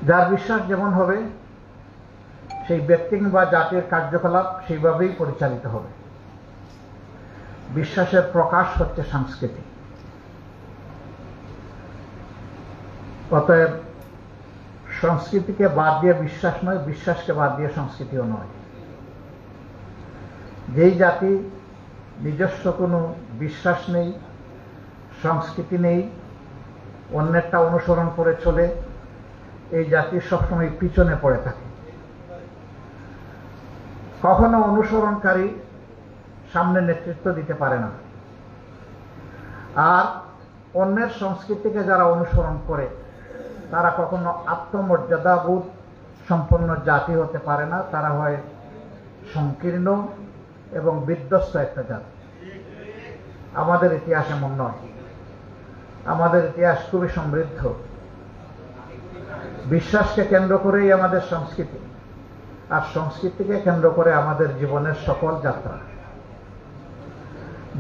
যার বিশ্বাস যেমন হবে সেই ব্যক্তি বা জাতির কার্যকলাপ সেইভাবেই পরিচালিত হবে। বিশ্বাসের প্রকাশ হচ্ছে সংস্কৃতি। অতএব সংস্কৃতিকে বাদ দিয়ে বিশ্বাস নয়, বিশ্বাসকে বাদ দিয়ে সংস্কৃতিও নয়। যেই জাতি নিজস্ব কোনো বিশ্বাস নেই, সংস্কৃতি নেই, অন্যেরটা অনুসরণ করে চলে, এই জাতি সবসময় পিছনে পড়ে থাকে। কখনো অনুসরণকারী সামনে নেতৃত্ব দিতে পারে না, আর অন্যের সংস্কৃতিকে যারা অনুসরণ করে তারা কখনো আত্মমর্যাদাবোধ সম্পন্ন জাতি হতে পারে না। তারা হয় সংকীর্ণ এবং বিধ্বস্ত একটা জাতি। আমাদের ইতিহাস এমন নয়। আমাদের ইতিহাস খুবই সমৃদ্ধ। বিশ্বাসকে কেন্দ্র করেই আমাদের সংস্কৃতি, আর সংস্কৃতিকে কেন্দ্র করে আমাদের জীবনের সকল যাত্রা।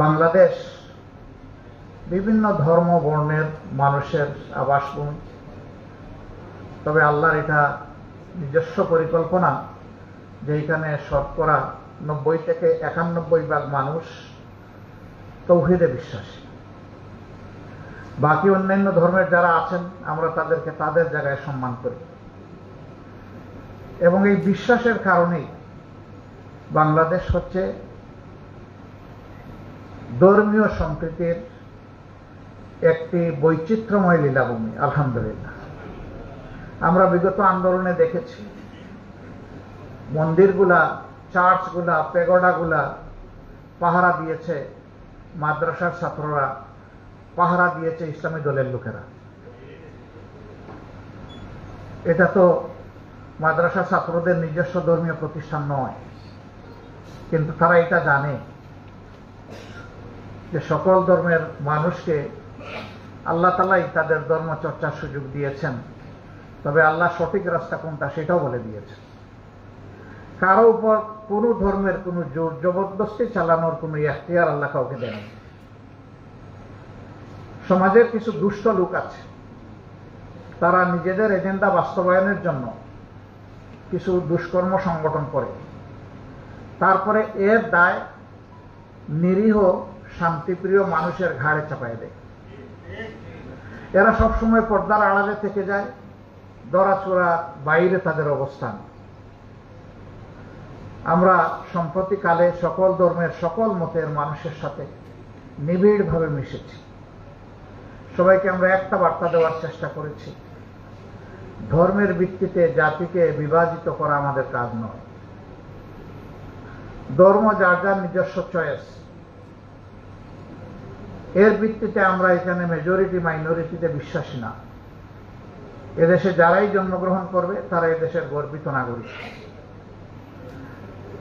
বাংলাদেশ বিভিন্ন ধর্ম বর্ণের মানুষের আবাসভূমি। তবে আল্লাহর এটা নিজস্ব পরিকল্পনা যে এখানে শতকরা 90 থেকে 91% মানুষ তৌহিদে বিশ্বাসী। বাকি অন্যান্য ধর্মের যারা আছেন আমরা তাদেরকে তাদের জায়গায় সম্মান করি, এবং এই বিশ্বাসের কারণেই বাংলাদেশ হচ্ছে ধর্মীয় সম্প্রীতির একটি বৈচিত্র্যময় লীলাভূমি। আলহামদুলিল্লাহ, আমরা বিগত আন্দোলনে দেখেছি মন্দিরগুলা, চার্চগুলা, পেগোডাগুলা পাহারা দিয়েছে মাদ্রাসার ছাত্ররা, পাহারা দিয়েছে ইসলামী দলের লোকেরা। এটা তো মাদ্রাসা ছাত্রদের নিজস্ব ধর্মীয় প্রতিষ্ঠান নয়, কিন্তু তারা এটা জানে যে সকল ধর্মের মানুষকে আল্লাহ তাআলাই তাদের ধর্ম চর্চার সুযোগ দিয়েছেন, তবে আল্লাহ সঠিক রাস্তা কোনটা সেটাও বলে দিয়েছেন। কারো উপর কোনো ধর্মের কোনো জোর জবরদস্তি চালানোর কোনো এখতিয়ার আল্লাহ কাউকে দেন। সমাজের কিছু দুষ্ট লোক আছে, তারা নিজেদের এজেন্ডা বাস্তবায়নের জন্য কিছু দুষ্কর্ম সংগঠন করে, তারপরে এর দায় নিরীহ শান্তিপ্রিয় মানুষের ঘাড়ে চাপায় দেয়। এরা সবসময় পর্দার আড়ালে থেকে যায়, দরাচোরা বাইরে তাদের অবস্থান। আমরা সম্প্রতিকালে সকল ধর্মের সকল মতের মানুষের সাথে নিবিড়ভাবে মিশেছি। সবাইকে আমরা একটা বার্তা দেওয়ার চেষ্টা করেছি, ধর্মের ভিত্তিতে জাতিকে বিভাজিত করা আমাদের কাজ নয়। ধর্ম যার যার নিজস্ব চয়েস, এর ভিত্তিতে আমরা এখানে মেজরিটি মাইনরিটিতে বিশ্বাসী না। এদেশে যারাই জন্মগ্রহণ করবে তারা এদেশের গর্বিত নাগরিক।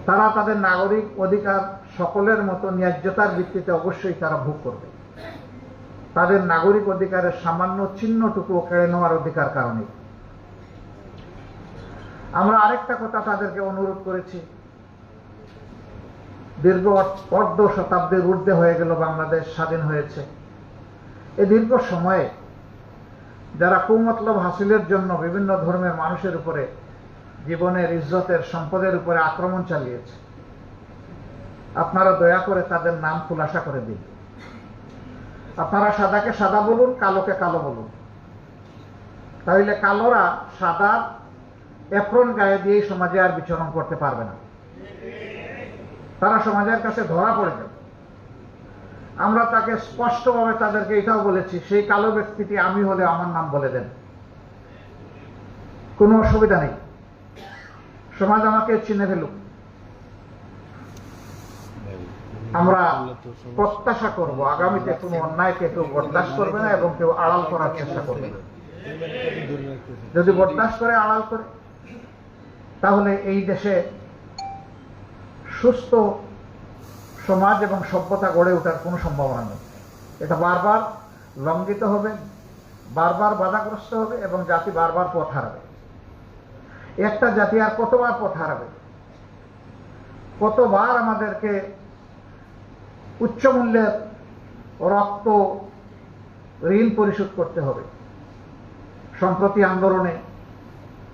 তারা তাদের নাগরিক অধিকার সকলের মতো ন্যায্যতার ভিত্তিতে অবশ্যই তারা ভোগ করবে। তাদের নাগরিক অধিকারের সামান্য চিহ্নটুকু কেড়ে নেওয়ার অধিকার কারণে আমরা আরেকটা কথা তাদেরকে অনুরোধ করেছি। দীর্ঘ অর্ধ শতাব্দীর ঊর্ধ্বে হয়ে গেল বাংলাদেশ স্বাধীন হয়েছে। এই দীর্ঘ সময়ে যারা কুমতলব হাসিলের জন্য বিভিন্ন ধর্মের মানুষের উপরে জীবনের, ইজ্জতের, সম্পদের উপরে আক্রমণ চালিয়েছে, আপনারা দয়া করে তাদের নাম খুলাসা করে দিন। আপনারা সাদাকে সাদা বলুন, কালোকে কালো বলুন, তাহলে কালোরা সাদা এপ্রন গায়ে দিয়ে সমাজে আর বিচরণ করতে পারবে না। তারা সমাজের কাছে ধরা পড়ে যাবে। আমরা তাকে স্পষ্টভাবে তাদেরকে এটাও বলেছি, সেই কালো ব্যক্তিটি আমি হলে আমার নাম বলে দেন, কোনো অসুবিধা নেই, সমাজ আমাকে চিনে ফেলুক। আমরা প্রত্যাশা করব আগামীতে কোনো অন্যায়কে কেউ বরদাস্ত করবে না এবং কেউ আড়াল করার চেষ্টা করবে না। যদি বরদাস্ত করে, আড়াল করে, তাহলে এই দেশে সুস্থ সমাজ এবং সভ্যতা গড়ে ওঠার কোনো সম্ভাবনা নেই। এটা বারবার লঙ্ঘিত হবে, বারবার বাধাগ্রস্ত হবে এবং জাতি বারবার পথ হারাবে। একটা জাতি আর কতবার পথ হারাবে? কতবার আমাদেরকে উচ্চ মূল্যের রক্ত ঋণ পরিশোধ করতে হবে? সম্প্রতি আন্দোলনে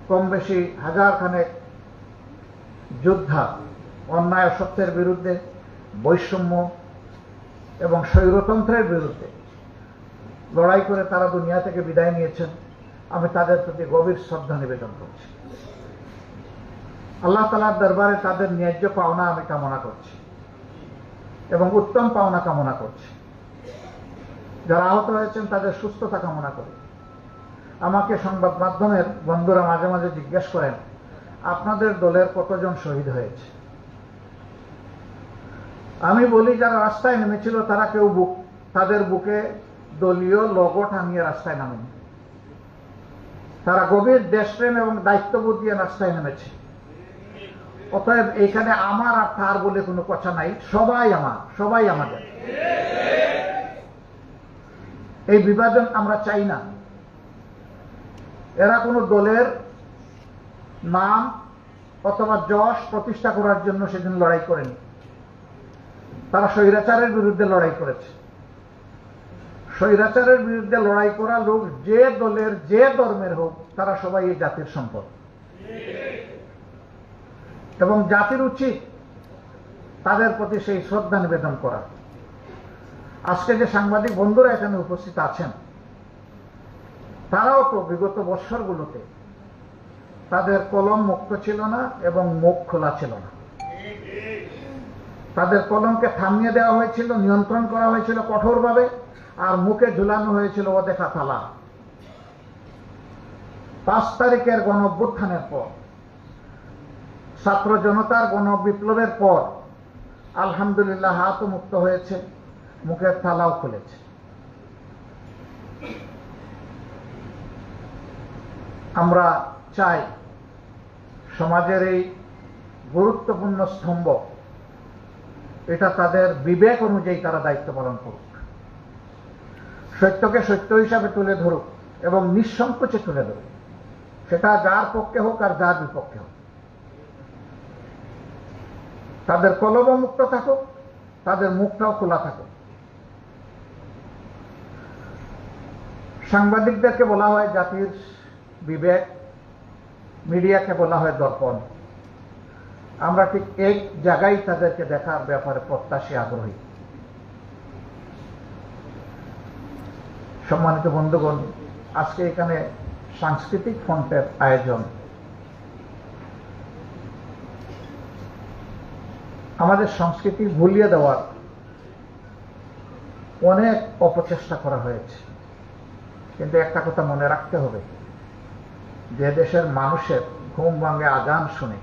কম বেশি হাজার খানেক যোদ্ধা অন্যায় সত্যের বিরুদ্ধে, বৈষম্য এবং স্বৈরতন্ত্রের বিরুদ্ধে লড়াই করে তারা দুনিয়া থেকে বিদায় নিয়েছেন। আমি তাদের প্রতি গভীর শ্রদ্ধা নিবেদন করছি। আল্লাহ তাআলার দরবারে তাদের ন্যায্য পাওনা আমি কামনা করছি এবং উত্তম পাওনা কামনা করছি। যারা আহত হয়েছেন তাদের সুস্থতা কামনা করি। আমাকে সংবাদ মাধ্যমের বন্ধুরা মাঝে মাঝে জিজ্ঞেস করেন, আপনাদের দলের কতজন শহীদ হয়েছে? আমি বলি, যারা রাস্তায় নেমেছিল তারা কেউ তাদের বুকে দলীয় লোগো টানিয়ে রাস্তায় নামেনি। তারা গভীর দেশপ্রেম এবং দায়িত্ববোধ দিয়ে রাস্তায় নেমেছে। অতএব এখানে আমার আর তার বলে কোনো কথা নাই, সবাই আমার, সবাই আমাদের। এই বিভাজন আমরা চাই না। এরা কোনো দলের নাম অথবা যশ প্রতিষ্ঠা করার জন্য সেদিন লড়াই করেনি। তারা স্বৈরাচারের বিরুদ্ধে লড়াই করেছে। স্বৈরাচারের বিরুদ্ধে লড়াই করা লোক যে দলের যে ধর্মের হোক, তারা সবাই এই জাতির সম্পদ এবং জাতির উচিত তাদের প্রতি সেই শ্রদ্ধা নিবেদন করা। আজকে যে সাংবাদিক বন্ধুরা এখানে উপস্থিত আছেন, তারাও তো বিগত বৎসরগুলোতে তাদের কলম মুক্ত ছিল না এবং মুখ খোলা ছিল না। তাদের কলমকে থামিয়ে দেওয়া হয়েছিল, নিয়ন্ত্রণ করা হয়েছিল কঠোরভাবে, আর মুখে ঝুলানো হয়েছিল অদেখা তালা। 5 তারিখের গণঅভ্যুত্থানের পর, ছাত্র জনতার গণবিপ্লবের পর আলহামদুলিল্লাহ হাতও মুক্ত হয়েছে, মুখের তালাও খুলেছে। আমরা চাই সমাজের এই গুরুত্বপূর্ণ স্তম্ভ, এটা তাদের বিবেক অনুযায়ী তারা দায়িত্ব পালন করুক, সত্যকে সত্য হিসাবে তুলে ধরুক এবং নিঃসংকোচে তুলে ধরুক, সেটা যার পক্ষে হোক আর যার বিপক্ষে হোক। তাদের কলমও মুক্ত থাকুক, তাদের মুখটাও খোলা থাকুক। সাংবাদিকদেরকে বলা হয় জাতির বিবেক, মিডিয়াকে বলা হয় দর্পণ। আমরা ঠিক এক জায়গায় তাদেরকে দেখার ব্যাপারে প্রত্যাশী, আগ্রহী। সম্মানিত বন্ধুগণ, আজকে এখানে সাংস্কৃতিক ফ্রন্টের আয়োজন। আমাদের সংস্কৃতি ভুলিয়ে দেওয়ার অনেক অপচেষ্টা করা হয়েছে, কিন্তু একটা কথা মনে রাখতে হবে, যে দেশের মানুষের ঘুম ভাঙে আজান শুনে,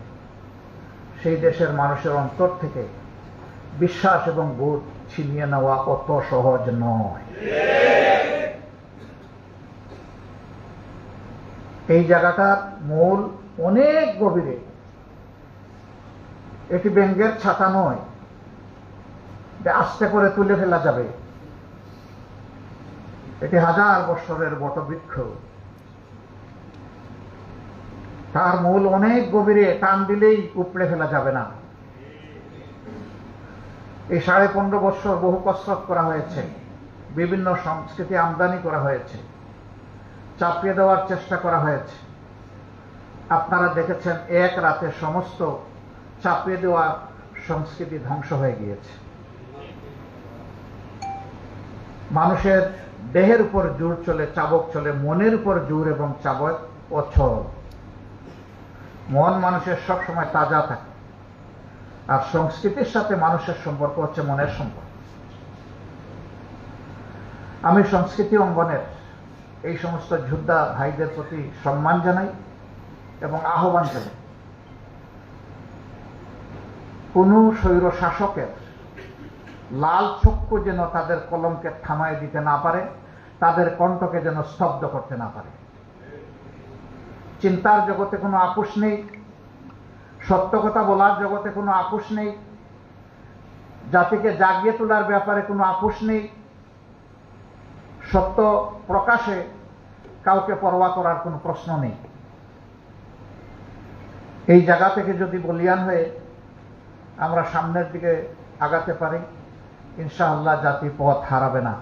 সেই দেশের মানুষের অন্তর থেকে বিশ্বাস এবং বোধ ছিনিয়ে নেওয়া অত সহজ নয়। এই জায়গাটার মূল অনেক গভীরে। এটি ব্যঙ্গের ছাতা নয় যে আস্তে করে তুলে ফেলা যাবে। এটি 1000 বছরের বটবৃক্ষ। তার মূল অনেক গভীরে, টান দিলেই উপড়ে ফেলা যাবে না। এই 15.5 বছর বহু কসরত করা হয়েছে, বিভিন্ন সংস্কৃতি আমদানি করা হয়েছে, চাপিয়ে দেওয়ার চেষ্টা করা হয়েছে। আপনারা দেখেছেন এক রাতে সমস্ত চাপিয়ে দেওয়া সংস্কৃতি ধ্বংস হয়ে গিয়েছে। মানুষের দেহের উপর জোর চলে, চাবক চলে, মনের উপর জোর এবং চাবক অচল। মন মানুষের সবসময় তাজা থাকে, আর সংস্কৃতির সাথে মানুষের সম্পর্ক হচ্ছে মনের সম্পর্ক। আমি সংস্কৃতি অঙ্গনের এই সমস্ত যোদ্ধা ভাইদের প্রতি সম্মান জানাই এবং আহ্বান জানাই, কোন স্বৈর শাসকের লাল চক্ষু যেন তাদের কলমকে থামায় দিতে না পারে, তাদের কণ্ঠকে যেন স্তব্ধ করতে না পারে। চিন্তার জগতে কোনো আপোষ নেই, সত্য কথা বলার জগতে কোনো আপোষ নেই, জাতিকে জাগিয়ে তোলার ব্যাপারে কোনো আপোষ নেই, সত্য প্রকাশে কাউকে পরোয়া করার কোনো প্রশ্ন নেই। এই জায়গা থেকে যদি বলিয়ান হয়ে আমরা সামনের দিকে আগাতে পারি, ইনশাআল্লাহ জাতি পথ হারাবে না।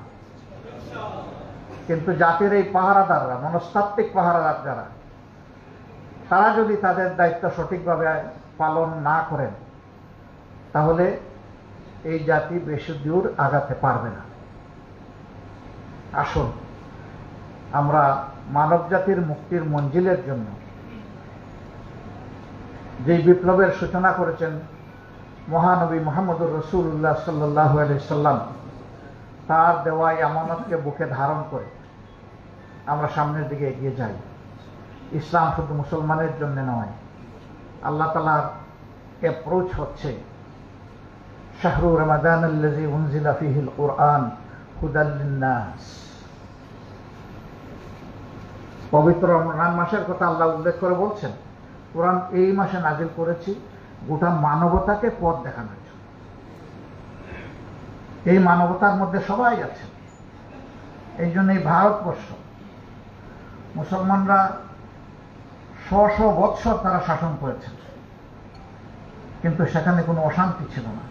কিন্তু জাতির এই পাহারাদাররা, মনস্তাত্ত্বিক পাহারাদার যারা, তারা যদি তাদের দায়িত্ব সঠিকভাবে পালন না করেন তাহলে এই জাতি বেশি দূর আগাতে পারবে না। আসুন আমরা মানব জাতির মুক্তির মঞ্জিলের জন্য যে বিপ্লবের সূচনা করেছেন মহানবী মুহাম্মদুর রাসূলুল্লাহ সাল্লাল্লাহু আলাইহি সাল্লাম, তার দেওয়া আমানতকে বুকে ধারণ করে আমরা সামনের দিকে এগিয়ে যাই। ইসলাম শুধু মুসলমানের জন্য নয়, আল্লাহ তাআলার অ্যাপ্রোচ হচ্ছে শাহরু রমাদান আল্লাযী উনজিলা ফীহিল কুরআন হুদাল লিন-নাস। পবিত্র রমজান মাসের কথা আল্লাহ উল্লেখ করে বলছেন, কোরআন এই মাসে নাজিল করেছি গোটা মানবতাকে পথ দেখানোর জন্য। এই মানবতার মধ্যে সবাই আছে। এই জন্য এই ভারতবর্ষ মুসলমানরা শ বৎসর তারা শাসন করেছেন, কিন্তু সেখানে কোনো অশান্তি ছিল না।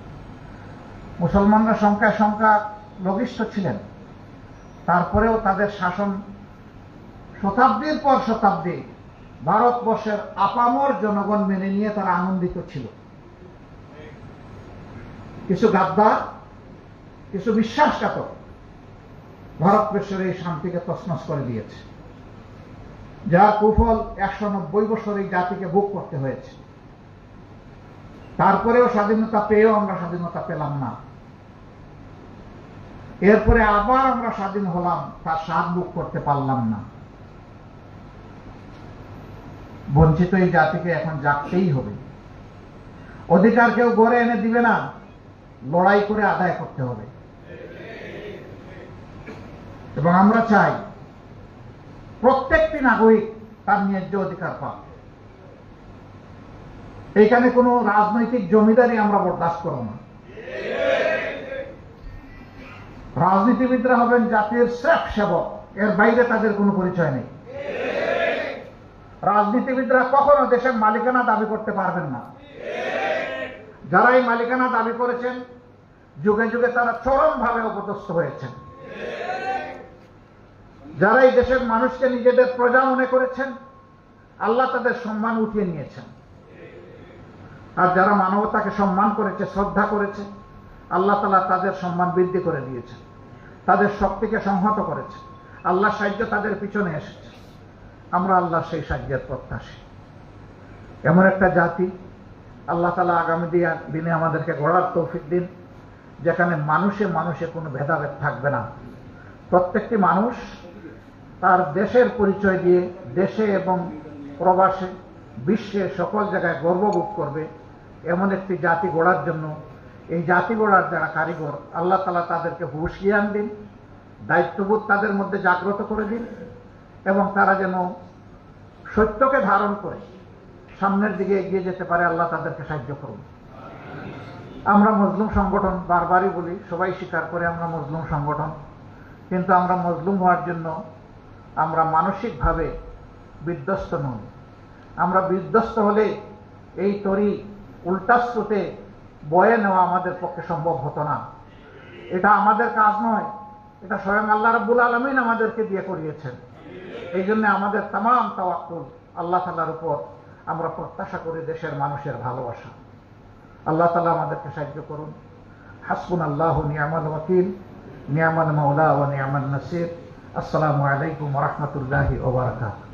মুসলমানরা সংখ্যা লঘিষ্ঠ ছিলেন, তারপরেও তাদের শাসন শতাব্দীর পর শতাব্দী ভারতবর্ষের আপামর জনগণ মেনে নিয়ে তারা আনন্দিত ছিল। কিছু গাদ্দার, কিছু বিশ্বাসঘাতক ভারতবর্ষের এই শান্তিকে তছনছ করে দিয়েছে, যার কুফল 190 বছর এই জাতিকে ভোগ করতে হয়েছে। তারপরেও স্বাধীনতা পেয়েও আমরা স্বাধীনতা পেলাম না। এরপরে আবার আমরা স্বাধীন হলাম, তার স্বাদ ভোগ করতে পারলাম না। বঞ্চিত এই জাতিকে এখন জাগতেই হবে। অধিকার কেউ গড়ে এনে দিবে না, লড়াই করে আদায় করতে হবে। এবং আমরা চাই প্রত্যেকটি নাগরিক তার ন্যায্য অধিকার পাক। এইখানে কোনো রাজনৈতিক জমিদারি আমরা বরদাস্ত করব না। রাজনীতিবিদরা হবেন জাতির শ্রেষ্ঠ সেবক, এর বাইরে তাদের কোনো পরিচয় নেই। রাজনীতিবিদরা কখনো দেশের মালিকানা দাবি করতে পারবেন না। যারা এই মালিকানা দাবি করেছেন, যুগে যুগে তারা চরমভাবে অপদস্থ হয়েছেন। যারা এই দেশের মানুষকে নিজেদের প্রজা মনে করেছেন, আল্লাহ তাদের সম্মান উঠিয়ে নিয়েছেন। আর যারা মানবতাকে সম্মান করেছে, শ্রদ্ধা করেছে, আল্লাহ তাআলা তাদের সম্মান বৃদ্ধি করে দিয়েছেন, তাদের শক্তিকে সংহত করেছে। আল্লাহর সাহায্য তাদের পিছনে এসেছে। আমরা আল্লাহর সেই সাহায্যের প্রত্যাশী। এমন একটা জাতি আল্লাহ তাআলা আগামী দিনে আমাদেরকে গড়ার তৌফিক দিন, যেখানে মানুষে মানুষে কোনো ভেদাভেদ থাকবে না। প্রত্যেকটি মানুষ তার দেশের পরিচয় দিয়ে দেশে এবং প্রবাসে, বিশ্বে সকল জায়গায় গর্ববোধ করবে। এমন একটি জাতি গড়ার জন্য, এই জাতি গড়ার যারা কারিগর, আল্লাহ তাআলা তাদেরকে হুঁশ জ্ঞান দিন, দায়িত্ববোধ তাদের মধ্যে জাগ্রত করে দিন, এবং তারা যেন সত্যকে ধারণ করে সামনের দিকে এগিয়ে যেতে পারে। আল্লাহ তাদেরকে সাহায্য করুন। আমরা মজলুম সংগঠন, বারবারই বলি, সবাই স্বীকার করে আমরা মজলুম সংগঠন, কিন্তু আমরা মজলুম হওয়ার জন্য আমরা মানসিকভাবে বিধ্বস্ত নই। আমরা বিধ্বস্ত হলে এই তরি উল্টা স্রোতে বয়ে নেওয়া আমাদের পক্ষে সম্ভব হতো না। এটা আমাদের কাজ নয়, এটা স্বয়ং আল্লাহ রাব্বুল আলামিন আমাদেরকে দিয়ে করিয়েছেন। এই জন্য আমাদের তামাম তাওয়াক্কুল আল্লাহ তাআলার উপর। আমরা প্রত্যাশা করি দেশের মানুষের ভালোবাসা। আল্লাহ তাআলা আমাদেরকে সাহায্য করুন। হাসবুনাল্লাহু নি'মাল ওয়াকিল, নি'মাল মাওলা ওয়া নি'মান নাসির। আসসালামু আলাইকুম ওয়া রাহমাতুল্লাহি ওয়া বারাকাতুহু।